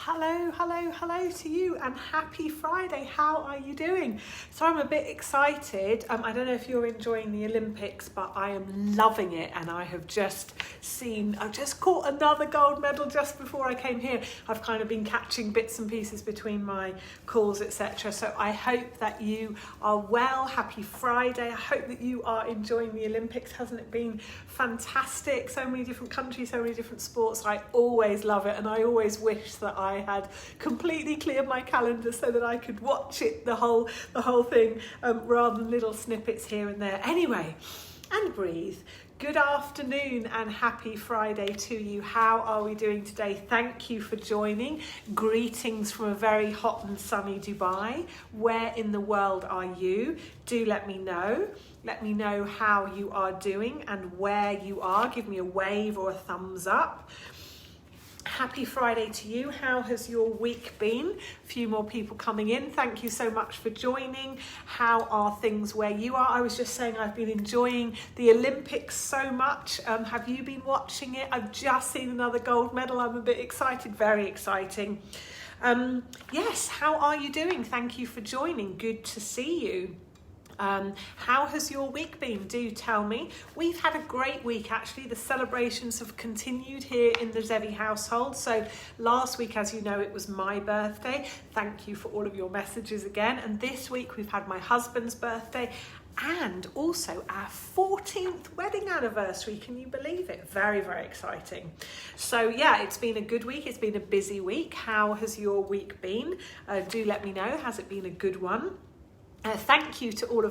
Hello to you and happy Friday. How are you doing? So I'm a bit excited. I don't know if you're enjoying the Olympics, but I am loving it, and I've just caught another gold medal just before I came here. I've kind of been catching bits and pieces between my calls, etc. So I hope that you are well. Happy Friday. I hope that you are enjoying the Olympics. Hasn't it been fantastic? So many different countries, so many different sports. I always love it, and I always wish that I had completely cleared my calendar so that I could watch it, the whole thing, rather than little snippets here and there. Anyway, and breathe. Good afternoon and happy Friday to you. How are we doing today? Thank you for joining. Greetings from a very hot and sunny Dubai. Where in the world are you? Do let me know. Let me know how you are doing and where you are. Give me a wave or a thumbs up. Happy Friday to you. How has your week been? A few more people coming in. Thank you so much for joining. How are things where you are? I was just saying I've been enjoying the Olympics so much. Have you been watching it? I've just seen another gold medal. I'm a bit excited. Very exciting. Yes, how are you doing? Thank you for joining. Good to see you. How has your week been? Do tell me. We've had a great week actually. The celebrations have continued here in the Zevi household. So last week, as you know, it was my birthday. Thank you for all of your messages again. And this week we've had my husband's birthday and also our 14th wedding anniversary. Can you believe it? Very, very exciting. So yeah, it's been a good week. It's been a busy week. How has your week been? Do let me know. Has it been a good one? Thank you to all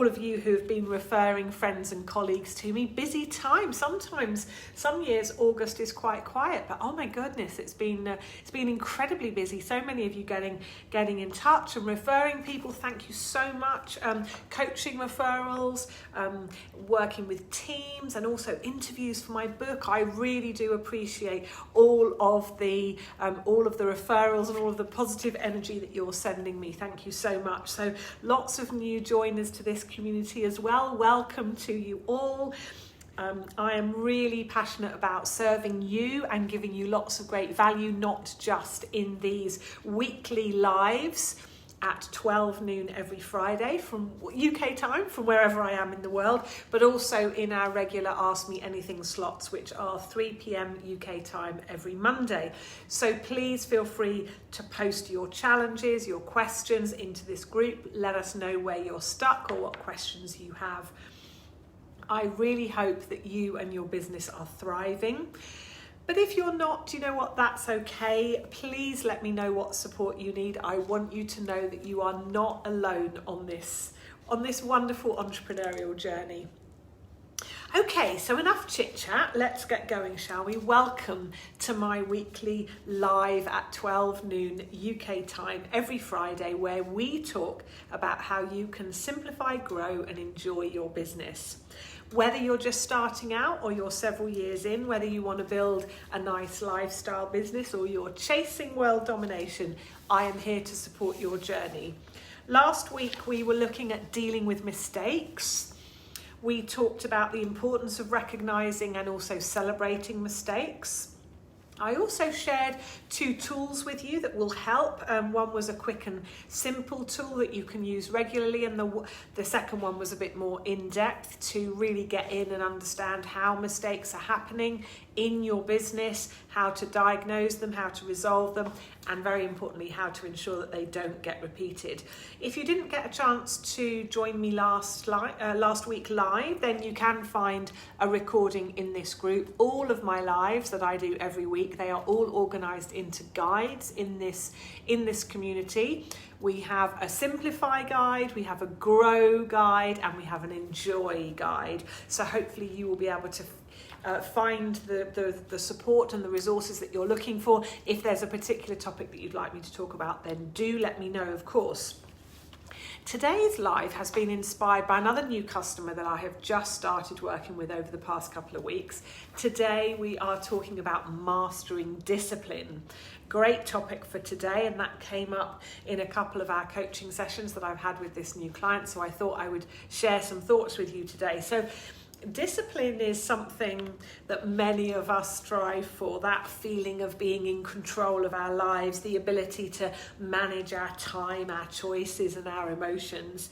of you who have been referring friends and colleagues to me. Busy time. Sometimes, some years August is quite quiet, but oh my goodness, it's been incredibly busy. So many of you getting in touch and referring people. Thank you so much. Coaching referrals, working with teams, and also interviews for my book. I really do appreciate all of the referrals and all of the positive energy that you're sending me. Thank you so much. So lots of new joiners to this community as well. Welcome to you all. I am really passionate about serving you and giving you lots of great value, not just in these weekly lives at 12 noon every Friday from UK time, from wherever I am in the world, but also in our regular Ask Me Anything slots, which are 3 p.m. UK time every Monday. So please feel free to post your challenges, your questions into this group. Let us know where you're stuck or what questions you have. I really hope that you and your business are thriving. But if you're not, you know what, that's okay. Please let me know what support you need. I want you to know that you are not alone on this wonderful entrepreneurial journey. Okay, so enough chit chat. Let's get going, shall we? Welcome to my weekly live at 12 noon UK time every Friday, where we talk about how you can simplify, grow, and enjoy your business. Whether you're just starting out or you're several years in, whether you want to build a nice lifestyle business or you're chasing world domination, I am here to support your journey. Last week, we were looking at dealing with mistakes. We talked about the importance of recognizing and also celebrating mistakes. I also shared 2 tools with you that will help. One was a quick and simple tool that you can use regularly, and the second one was a bit more in-depth to really get in and understand how mistakes are happening in your business, how to diagnose them, how to resolve them, and very importantly, how to ensure that they don't get repeated. If you didn't get a chance to join me last week live, then you can find a recording in this group. All of my lives that I do every week, they are all organized into guides in this community. We have a simplify guide, we have a grow guide, and we have an enjoy guide. So hopefully you will be able to find the support and the resources that you're looking for. If there's a particular topic that you'd like me to talk about, then do let me know, of course. Today's live has been inspired by another new customer that I have just started working with over the past couple of weeks. Today we are talking about mastering discipline. Great topic for today, and that came up in a couple of our coaching sessions that I've had with this new client, so I thought I would share some thoughts with you today. So discipline is something that many of us strive for, that feeling of being in control of our lives, the ability to manage our time, our choices and our emotions.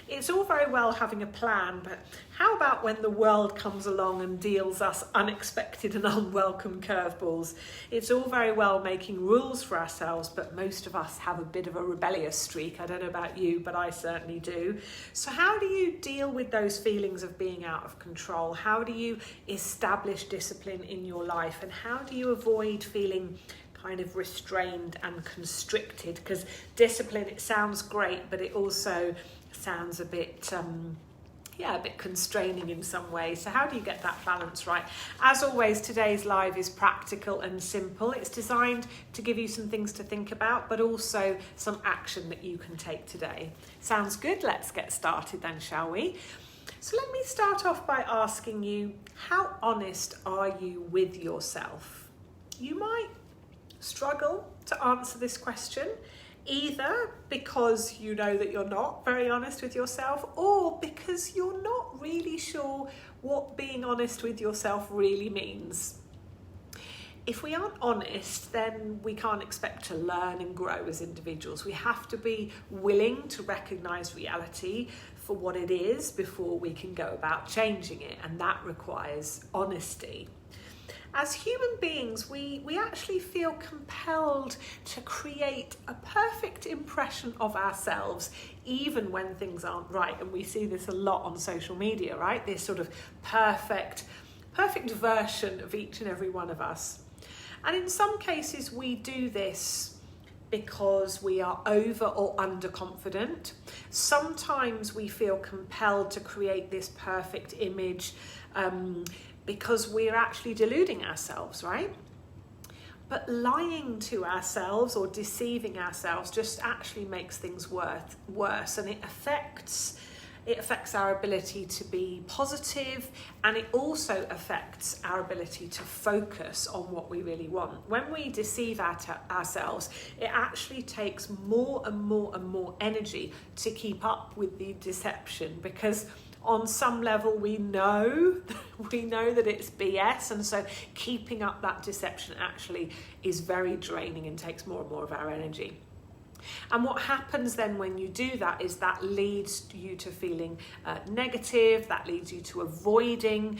It's all very well having a plan, but how about when the world comes along and deals us unexpected and unwelcome curveballs? It's all very well making rules for ourselves, but most of us have a bit of a rebellious streak. I don't know about you, but I certainly do. So how do you deal with those feelings of being out of control? How do you establish discipline in your life? And how do you avoid feeling kind of restrained and constricted? Because discipline, it sounds great, but it also sounds a bit a bit constraining in some ways. So how do you get that balance right? As always, today's live is practical and simple. It's designed to give you some things to think about, but also some action that you can take today. Sounds good? Let's get started then, shall we? So let me start off by asking you, how honest are you with yourself? You might struggle to answer this question, either because you know that you're not very honest with yourself, or because you're not really sure what being honest with yourself really means. If we aren't honest, then we can't expect to learn and grow as individuals. We have to be willing to recognize reality for what it is before we can go about changing it, and that requires honesty. As human beings, we actually feel compelled to create a perfect impression of ourselves, even when things aren't right. And we see this a lot on social media, right? This sort of perfect version of each and every one of us. And in some cases, we do this because we are over or underconfident. Sometimes we feel compelled to create this perfect image because we're actually deluding ourselves, right? But lying to ourselves or deceiving ourselves just actually makes things worse, and it affects our ability to be positive, and it also affects our ability to focus on what we really want. When we deceive ourselves, it actually takes more and more energy to keep up with the deception, because on some level we know that it's BS, and so keeping up that deception actually is very draining and takes more and more of our energy. And what happens then when you do that is that leads you to feeling negative, that leads you to avoiding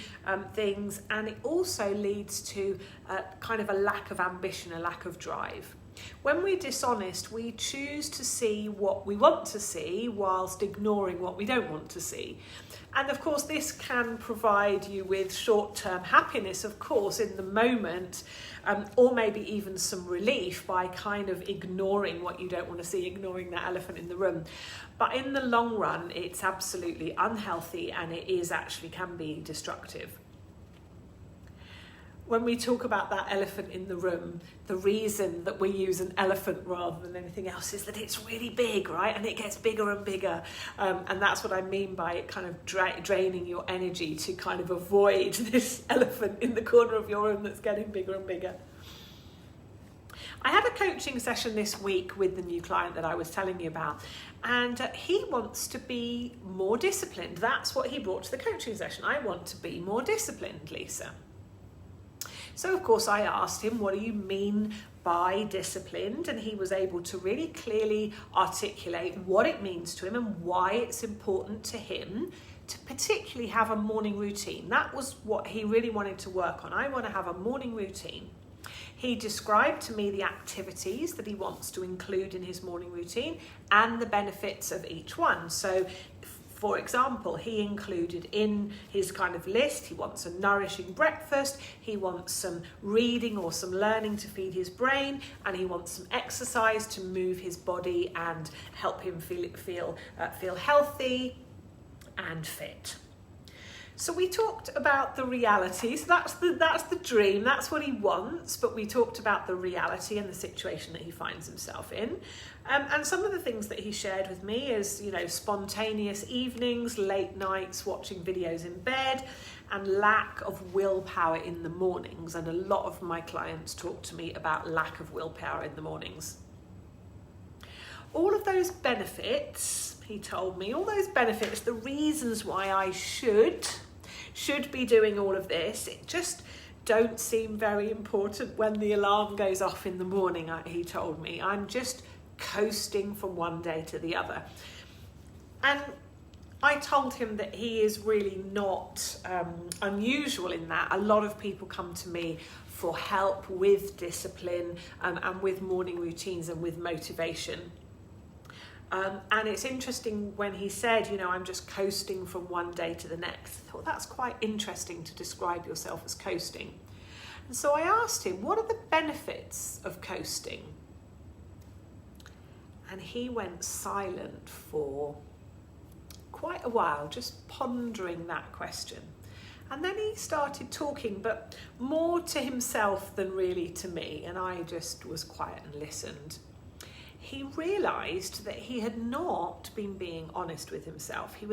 things, and it also leads to kind of a lack of ambition, a lack of drive. When we're dishonest, we choose to see what we want to see whilst ignoring what we don't want to see. And of course, this can provide you with short-term happiness, of course, in the moment, or maybe even some relief by kind of ignoring what you don't want to see, ignoring that elephant in the room. But in the long run, it's absolutely unhealthy, and it is actually can be destructive. When we talk about that elephant in the room, the reason that we use an elephant rather than anything else is that it's really big, right? And it gets bigger and bigger. And that's what I mean by it kind of draining your energy to kind of avoid this elephant in the corner of your room that's getting bigger and bigger. I had a coaching session this week with the new client that I was telling you about, and he wants to be more disciplined. That's what he brought to the coaching session. I want to be more disciplined, Lisa. So of course I asked him, what do you mean by disciplined? And he was able to really clearly articulate what it means to him and why it's important to him to particularly have a morning routine. That was what he really wanted to work on. I want to have a morning routine. He described to me the activities that he wants to include in his morning routine and the benefits of each one. So for example, he included in his kind of list, he wants a nourishing breakfast, he wants some reading or some learning to feed his brain, and he wants some exercise to move his body and help him feel healthy and fit. So we talked about the reality. So that's the dream, that's what he wants, but we talked about the reality and the situation that he finds himself in. And some of the things that he shared with me is, spontaneous evenings, late nights, watching videos in bed, and lack of willpower in the mornings. And a lot of my clients talk to me about lack of willpower in the mornings. All of those benefits, he told me, all those benefits, the reasons why I should should be doing all of this. It just don't seem very important when the alarm goes off in the morning, he told me. I'm just coasting from one day to the other. And I told him that he is really not unusual in that. A lot of people come to me for help with discipline and with morning routines and with motivation. And it's interesting when he said, I'm just coasting from one day to the next. I thought that's quite interesting to describe yourself as coasting. And so I asked him, what are the benefits of coasting? And he went silent for quite a while, just pondering that question. And then he started talking, but more to himself than really to me. And I just was quiet and listened. He realised that he had not been being honest with himself. What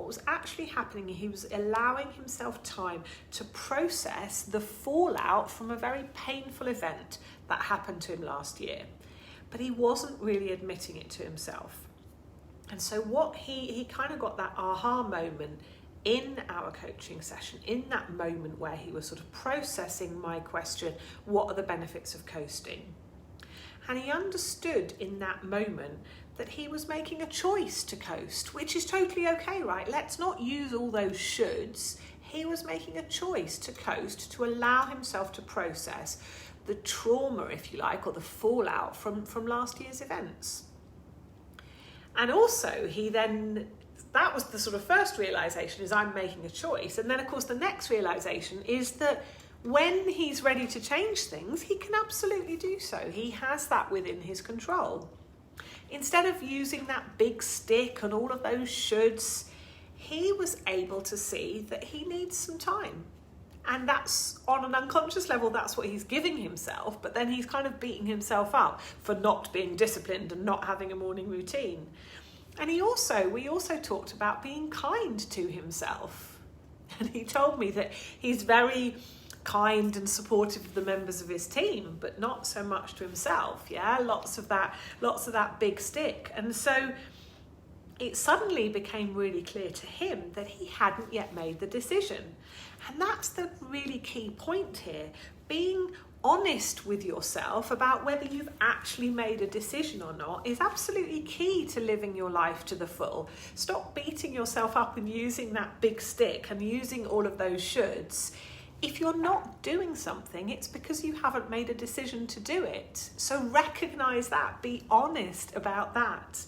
was actually happening, he was allowing himself time to process the fallout from a very painful event that happened to him last year. But he wasn't really admitting it to himself. And so he kind of got that aha moment in our coaching session, in that moment where he was sort of processing my question, what are the benefits of coasting? And he understood in that moment that he was making a choice to coast, which is totally okay, right? Let's not use all those shoulds. He was making a choice to coast, to allow himself to process the trauma, if you like, or the fallout from last year's events. And also that was the sort of first realization, is I'm making a choice. And then of course the next realization is that when he's ready to change things, he can absolutely do so. He has that within his control. Instead of using that big stick and all of those shoulds, he was able to see that he needs some time. And that's, on an unconscious level, that's what he's giving himself, but then he's kind of beating himself up for not being disciplined and not having a morning routine. And we also talked about being kind to himself. And he told me that he's very kind and supportive of the members of his team, but not so much to himself. Yeah, lots of that big stick. And so it suddenly became really clear to him that he hadn't yet made the decision. And that's the really key point here. Being honest with yourself about whether you've actually made a decision or not is absolutely key to living your life to the full. Stop beating yourself up and using that big stick and using all of those shoulds. If you're not doing something, it's because you haven't made a decision to do it. So recognize that, be honest about that.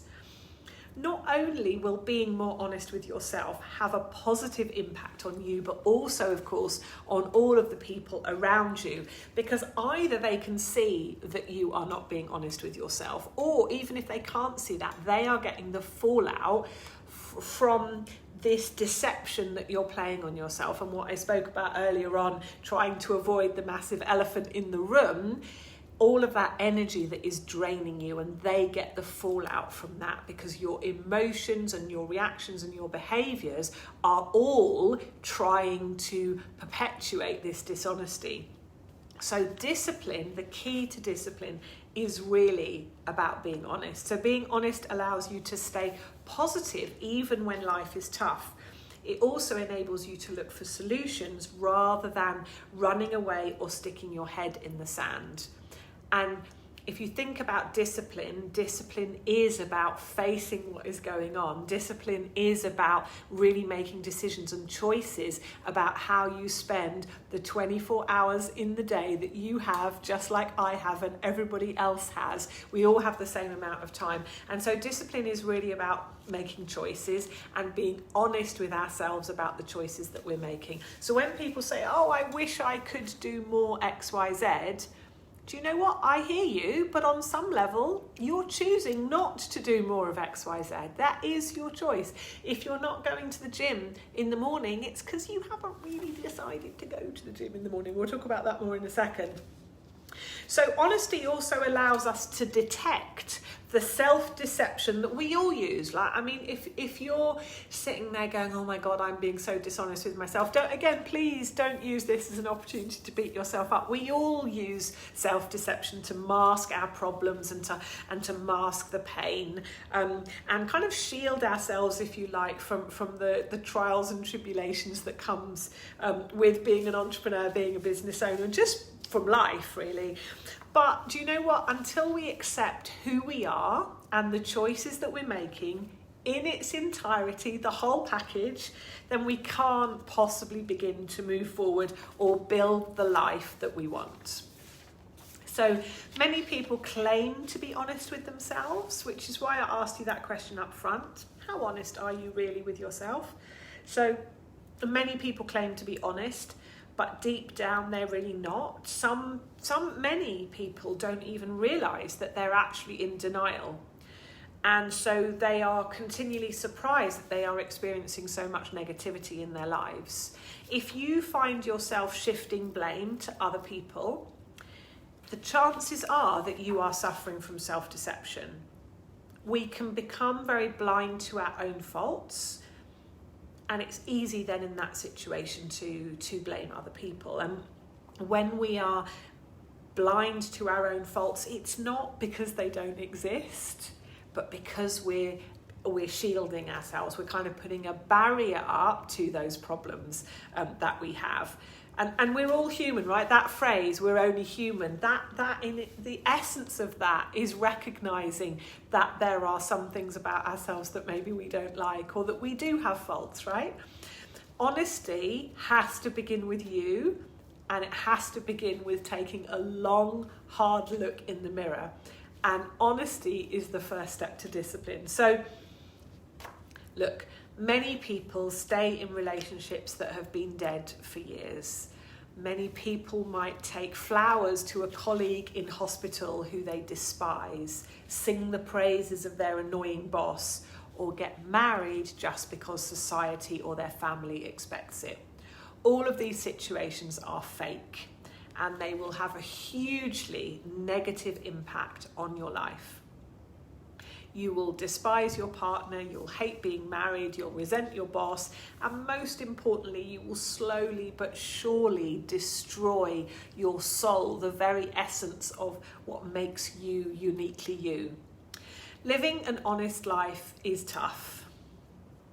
Not only will being more honest with yourself have a positive impact on you, but also, of course, on all of the people around you, because either they can see that you are not being honest with yourself, or even if they can't see that, they are getting the fallout from this deception that you're playing on yourself. And what I spoke about earlier on, trying to avoid the massive elephant in the room, all of that energy that is draining you, and they get the fallout from that because your emotions and your reactions and your behaviours are all trying to perpetuate this dishonesty. So discipline, the key to discipline, is really about being honest. So being honest allows you to stay positive even when life is tough. It also enables you to look for solutions rather than running away or sticking your head in the sand. And if you think about discipline, discipline is about facing what is going on. Discipline is about really making decisions and choices about how you spend the 24 hours in the day that you have, just like I have and everybody else has. We all have the same amount of time. And so discipline is really about making choices and being honest with ourselves about the choices that we're making. So when people say, oh, I wish I could do more X, Y, Z, do you know what? I hear you, but on some level, you're choosing not to do more of X, Y, Z. That is your choice. If you're not going to the gym in the morning, it's because you haven't really decided to go to the gym in the morning. We'll talk about that more in a second. So honesty also allows us to detect the self-deception that we all use. Like, I mean, if you're sitting there going, oh my God, I'm being so dishonest with myself, please don't use this as an opportunity to beat yourself up. We all use self-deception to mask our problems and to mask the pain, and kind of shield ourselves, if you like, from the trials and tribulations that comes with being an entrepreneur, being a business owner, and just from life, really. But do you know what? Until we accept who we are and the choices that we're making in its entirety, the whole package, then we can't possibly begin to move forward or build the life that we want. So many people claim to be honest with themselves, which is why I asked you that question up front. How honest are you really with yourself? So many people claim to be honest, but deep down they're really not. Many people don't even realise that they're actually in denial. And so they are continually surprised that they are experiencing so much negativity in their lives. If you find yourself shifting blame to other people, the chances are that you are suffering from self-deception. We can become very blind to our own faults, and it's easy then in that situation to blame other people. And when we are blind to our own faults, it's not because they don't exist, but because we're shielding ourselves. We're kind of putting a barrier up to those problems that we have. And we're all human, right? That phrase, we're only human, that in it, the essence of that is recognizing that there are some things about ourselves that maybe we don't like, or that we do have faults, right? Honesty has to begin with you, and it has to begin with taking a long, hard look in the mirror. And honesty is the first step to discipline. So, look, many people stay in relationships that have been dead for years. Many people might take flowers to a colleague in hospital who they despise, sing the praises of their annoying boss, or get married just because society or their family expects it. All of these situations are fake, and they will have a hugely negative impact on your life. You will despise your partner, you'll hate being married, you'll resent your boss, and most importantly, you will slowly but surely destroy your soul, the very essence of what makes you uniquely you. Living an honest life is tough.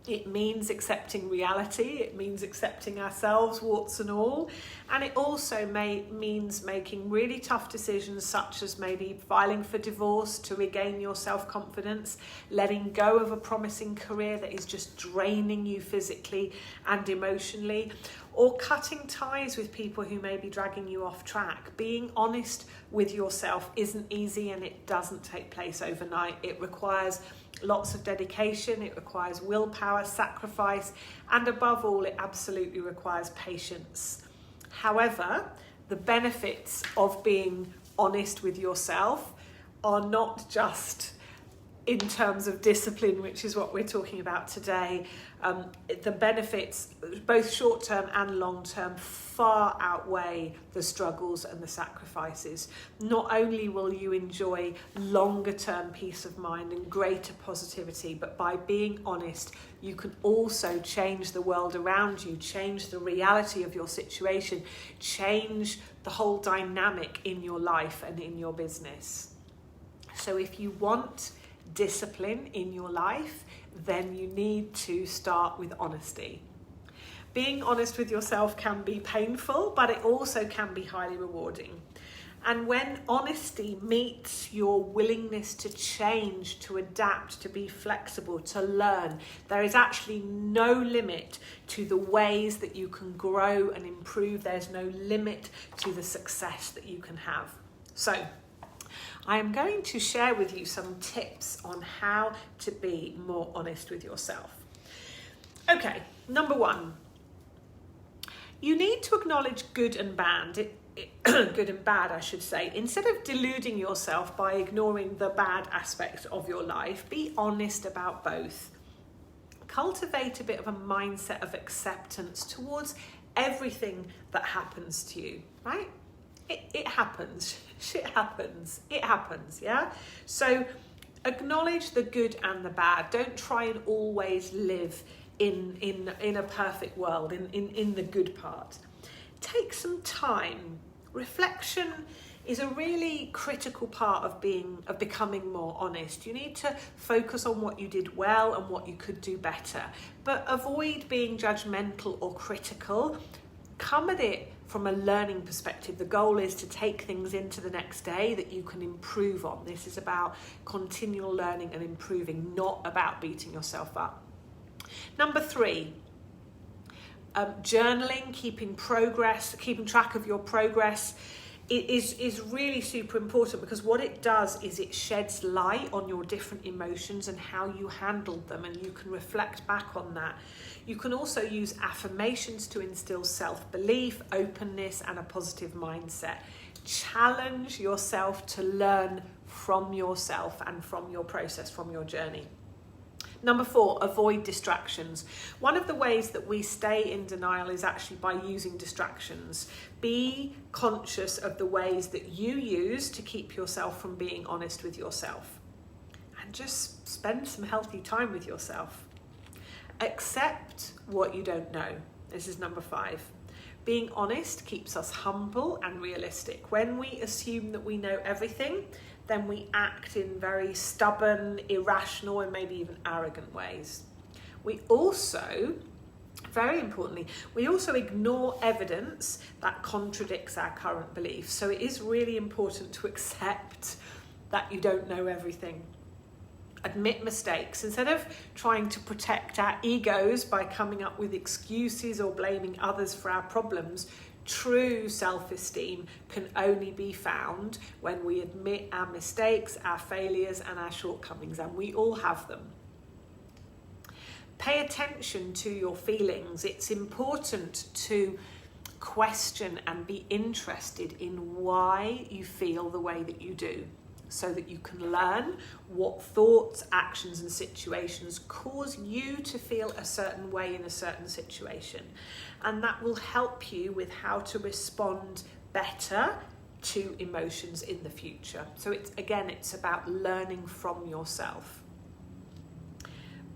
It means accepting reality, it means accepting ourselves, warts and all, and it also means making really tough decisions, such as maybe filing for divorce to regain your self-confidence, letting go of a promising career that is just draining you physically and emotionally, or cutting ties with people who may be dragging you off track. Being honest with yourself isn't easy, and it doesn't take place overnight. It requires lots of dedication, it requires willpower, sacrifice, and above all, it absolutely requires patience. However, the benefits of being honest with yourself are not just in terms of discipline, which is what we're talking about today. The benefits, both short-term and long-term, far outweigh the struggles and the sacrifices. Not only will you enjoy longer-term peace of mind and greater positivity, but by being honest, you can also change the world around you, change the reality of your situation, change the whole dynamic in your life and in your business. So if you want discipline in your life, then you need to start with honesty. Being honest with yourself can be painful, but it also can be highly rewarding. And when honesty meets your willingness to change, to adapt, to be flexible, to learn, there is actually no limit to the ways that you can grow and improve. There's no limit to the success that you can have. So, I am going to share with you some tips on how to be more honest with yourself. Okay, number one, you need to acknowledge good and bad. Good and bad, I should say. Instead of deluding yourself by ignoring the bad aspects of your life, be honest about both. Cultivate a bit of a mindset of acceptance towards everything that happens to you, right? It happens. Shit happens. It happens, yeah? So Acknowledge the good and the bad. Don't try and always live in a perfect world, in the good part. Take some time. Reflection is a really critical part of becoming more honest. You need to focus on what you did well and what you could do better, but avoid being judgmental or critical. Come at it from a learning perspective. The goal is to take things into the next day that you can improve on. This is about continual learning and improving, not about beating yourself up. Number 3, journaling, keeping track of your progress. It is really super important, because what it does is it sheds light on your different emotions and how you handled them, and you can reflect back on that. You can also use affirmations to instill self-belief, openness, and a positive mindset. Challenge yourself to learn from yourself and from your process, from your journey. Number 4, avoid distractions. One of the ways that we stay in denial is actually by using distractions. Be conscious of the ways that you use to keep yourself from being honest with yourself. And just spend some healthy time with yourself. Accept what you don't know. This is number 5. Being honest keeps us humble and realistic. When we assume that we know everything, then we act in very stubborn, irrational, and maybe even arrogant ways. We also, very importantly, ignore evidence that contradicts our current beliefs. So it is really important to accept that you don't know everything. Admit mistakes. Instead of trying to protect our egos by coming up with excuses or blaming others for our problems, true self-esteem can only be found when we admit our mistakes, our failures, and our shortcomings, and we all have them. Pay attention to your feelings. It's important to question and be interested in why you feel the way that you do, so that you can learn what thoughts, actions, and situations cause you to feel a certain way in a certain situation. And that will help you with how to respond better to emotions in the future. So it's about learning from yourself.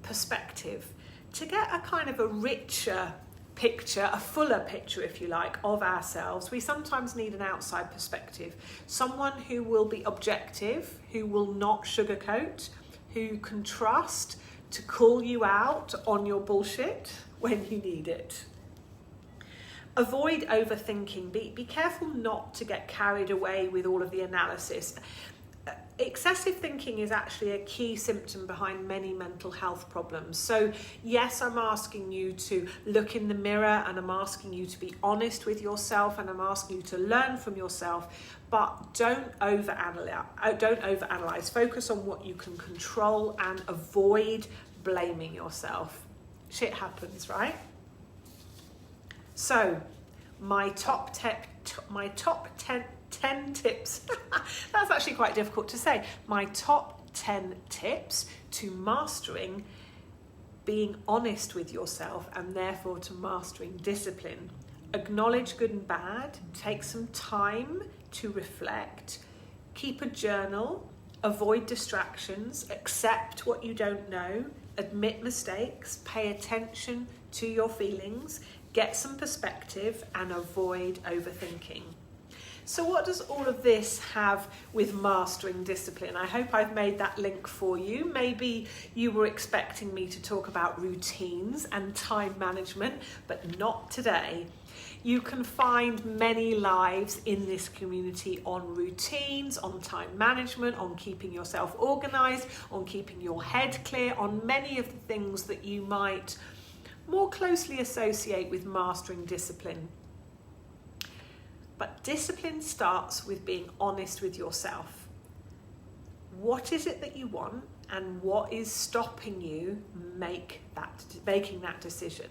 Perspective. To get a kind of a richer picture, a fuller picture, if you like, of ourselves, we sometimes need an outside perspective. Someone who will be objective, who will not sugarcoat, who you can trust to call you out on your bullshit when you need it. Avoid overthinking. Be careful not to get carried away with all of the analysis. Excessive thinking is actually a key symptom behind many mental health problems. So yes, I'm asking you to look in the mirror, and I'm asking you to be honest with yourself, and I'm asking you to learn from yourself, but don't overanalyze. Focus on what you can control and avoid blaming yourself. Shit happens, right? So my top 10 tips. That's actually quite difficult to say. My top 10 tips to mastering being honest with yourself, and therefore to mastering discipline. Acknowledge good and bad. Take some time to reflect. Keep a journal. Avoid distractions. Accept what you don't know. Admit mistakes. Pay attention to your feelings. Get some perspective, and avoid overthinking. So what does all of this have with mastering discipline? I hope I've made that link for you. Maybe you were expecting me to talk about routines and time management, but not today. You can find many lives in this community on routines, on time management, on keeping yourself organized, on keeping your head clear, on many of the things that you might more closely associate with mastering discipline. But discipline starts with being honest with yourself. What is it that you want, and what is stopping you making that decision?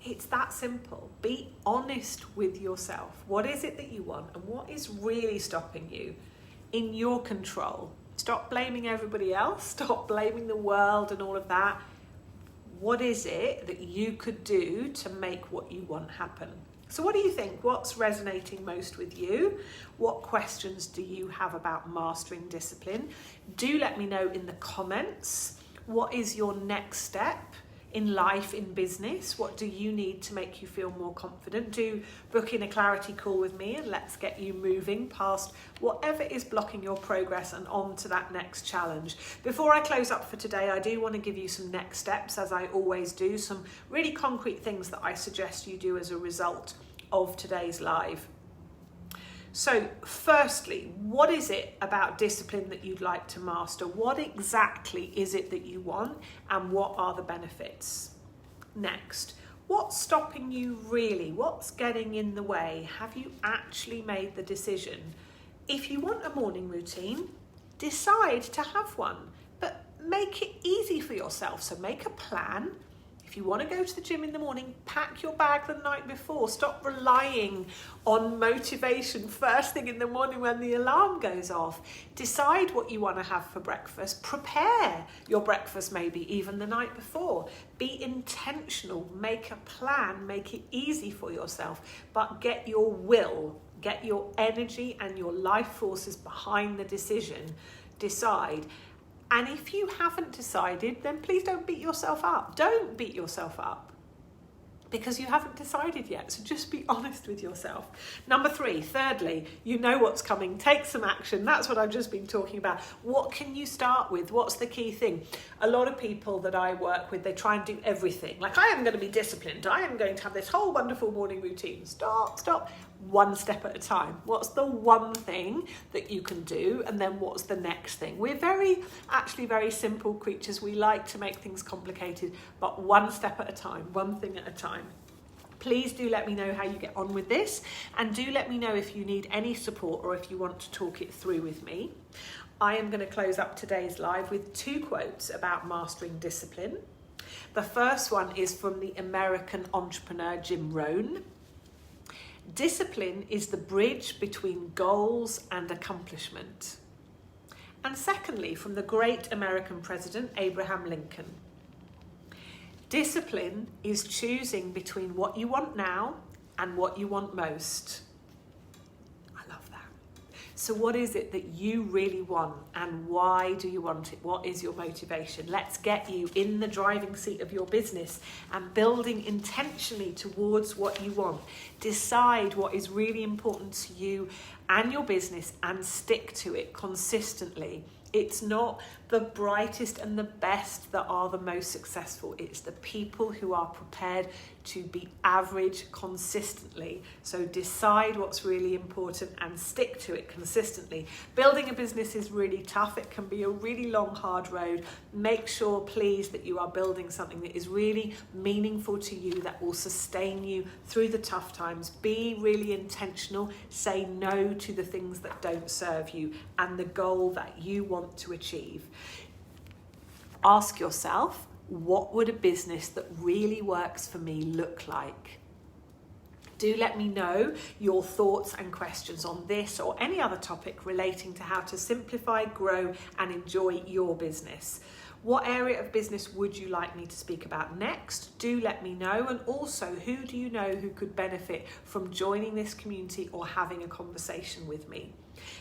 It's that simple. Be honest with yourself. What is it that you want, and what is really stopping you? In your control. Stop blaming everybody else. Stop blaming the world and all of that. What is it that you could do to make what you want happen? So what do you think? What's resonating most with you? What questions do you have about mastering discipline? Do let me know in the comments. What is your next step in life, in business? What do you need to make you feel more confident? Do book in a clarity call with me and let's get you moving past whatever is blocking your progress and on to that next challenge. Before I close up for today, I do want to give you some next steps, as I always do, some really concrete things that I suggest you do as a result of today's live. So firstly, what is it about discipline that you'd like to master? What exactly is it that you want, and what are the benefits? Next, what's stopping you really? What's getting in the way? Have you actually made the decision? If you want a morning routine, decide to have one, but make it easy for yourself. So make a plan. If you want to go to the gym in the morning, pack your bag the night before. Stop relying on motivation first thing in the morning when the alarm goes off. Decide what you want to have for breakfast. Prepare your breakfast maybe even the night before. Be intentional. Make a plan. Make it easy for yourself. But get your will, get your energy and your life forces behind the decision. Decide. And if you haven't decided, then please don't beat yourself up. Don't beat yourself up because you haven't decided yet. So just be honest with yourself. Number 3, thirdly, you know what's coming. Take some action. That's what I've just been talking about. What can you start with? What's the key thing? A lot of people that I work with, they try and do everything. Like, I am going to be disciplined. I am going to have this whole wonderful morning routine. Stop. One step at a time. What's the one thing that you can do? And then what's the next thing? We're actually very simple creatures. We like to make things complicated, but one step at a time, one thing at a time. Please do let me know how you get on with this, and do let me know if you need any support or if you want to talk it through with me. I am going to close up today's live with 2 quotes about mastering discipline. The first one is from the American entrepreneur Jim Rohn. Discipline is the bridge between goals and accomplishment. And secondly, from the great American president Abraham Lincoln. Discipline is choosing between what you want now and what you want most. I love that. So what is it that you really want, and why do you want it? What is your motivation? Let's get you in the driving seat of your business and building intentionally towards what you want. Decide what is really important to you and your business and stick to it consistently. It's not the brightest and the best that are the most successful. It's the people who are prepared to be average consistently. So decide what's really important and stick to it consistently. Building a business is really tough. It can be a really long, hard road. Make sure, please, that you are building something that is really meaningful to you, that will sustain you through the tough times. Be really intentional. Say no to the things that don't serve you and the goal that you want to achieve. Ask yourself, what would a business that really works for me look like? Do let me know your thoughts and questions on this or any other topic relating to how to simplify, grow, and enjoy your business. What area of business would you like me to speak about next? Do let me know. And also, who do you know who could benefit from joining this community or having a conversation with me?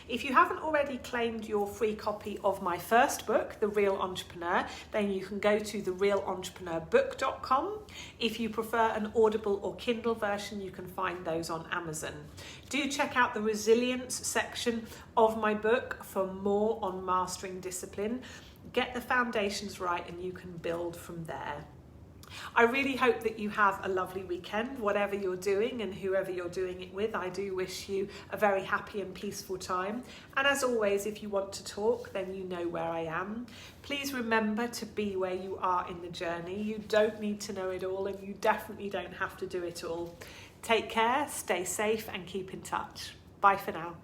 If you haven't already claimed your free copy of my first book, The Real Entrepreneur, then you can go to therealentrepreneur.book.com. If you prefer an Audible or Kindle version, you can find those on Amazon. Do check out the resilience section of my book for more on mastering discipline. Get the foundations right and you can build from there. I really hope that you have a lovely weekend, whatever you're doing and whoever you're doing it with. I do wish you a very happy and peaceful time. And as always, if you want to talk, then you know where I am. Please remember to be where you are in the journey. You don't need to know it all, and you definitely don't have to do it all. Take care, stay safe, and keep in touch. Bye for now.